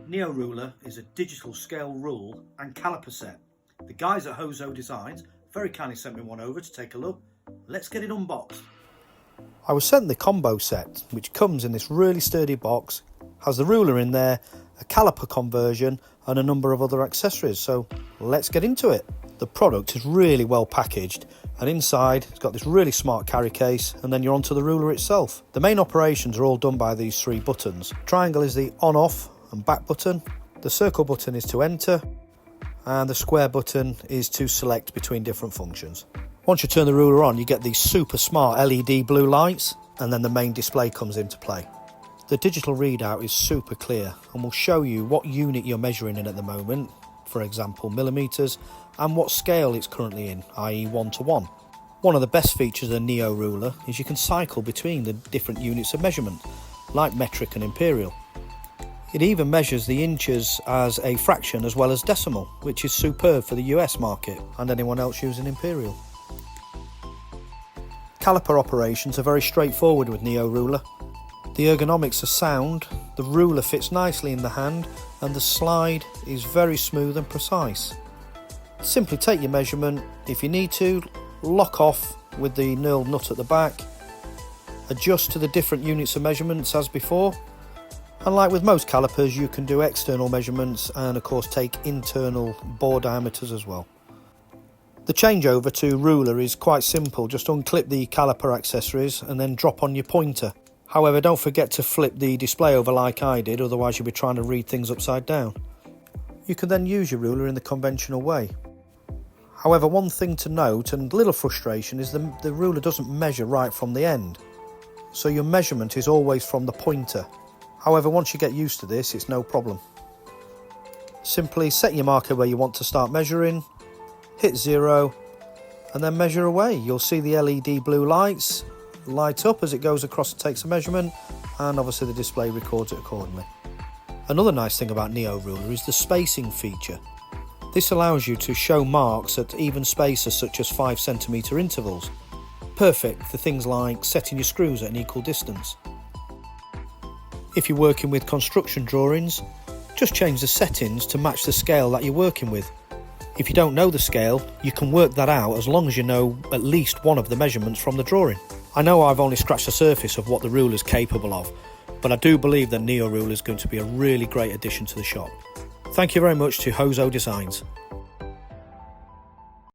Neo Ruler is a digital scale rule and caliper set. The guys at Hozo Designs very kindly sent me one over to take a look. Let's get it unboxed. I was sent the combo set, which comes in this really sturdy box, has the ruler in there, a caliper conversion and a number of other accessories, so let's get into it. The product is really well packaged, and inside it's got this really smart carry case, and then you're onto the ruler itself. The main operations are all done by these three buttons. Triangle is the on off and back button, the circle button is to enter, and the square button is to select between different functions. Once you turn the ruler on, you get these super smart LED blue lights, and then the main display comes into play. The digital readout is super clear and will show you what unit you're measuring in at the moment, for example millimeters, and what scale it's currently in, i.e. 1:1. One of the best features of the Neo Ruler is you can cycle between the different units of measurement, like metric and imperial. It even measures the inches as a fraction as well as decimal, which is superb for the US market and anyone else using imperial. Caliper operations are very straightforward with Neo Ruler. The ergonomics are sound, the ruler fits nicely in the hand, and the slide is very smooth and precise. Simply take your measurement. If you need to, lock off with the knurled nut at the back, adjust to the different units of measurements as before, and like with most calipers you can do external measurements and of course take internal bore diameters as well. The changeover to ruler is quite simple, just unclip the caliper accessories and then drop on your pointer. However, don't forget to flip the display over like I did, otherwise you'll be trying to read things upside down. You can then use your ruler in the conventional way. However, one thing to note, and a little frustration, is the ruler doesn't measure right from the end. So your measurement is always from the pointer. However, once you get used to this, it's no problem. Simply set your marker where you want to start measuring, hit 0, and then measure away. You'll see the LED blue lights light up as it goes across and takes a measurement, and obviously the display records it accordingly. Another nice thing about Neo Ruler is the spacing feature. This allows you to show marks at even spaces such as 5cm intervals. Perfect for things like setting your screws at an equal distance. If you're working with construction drawings, just change the settings to match the scale that you're working with. If you don't know the scale, you can work that out as long as you know at least one of the measurements from the drawing. I know I've only scratched the surface of what the ruler is capable of, but I do believe that Neo Ruler is going to be a really great addition to the shop. Thank you very much to Hozo Designs.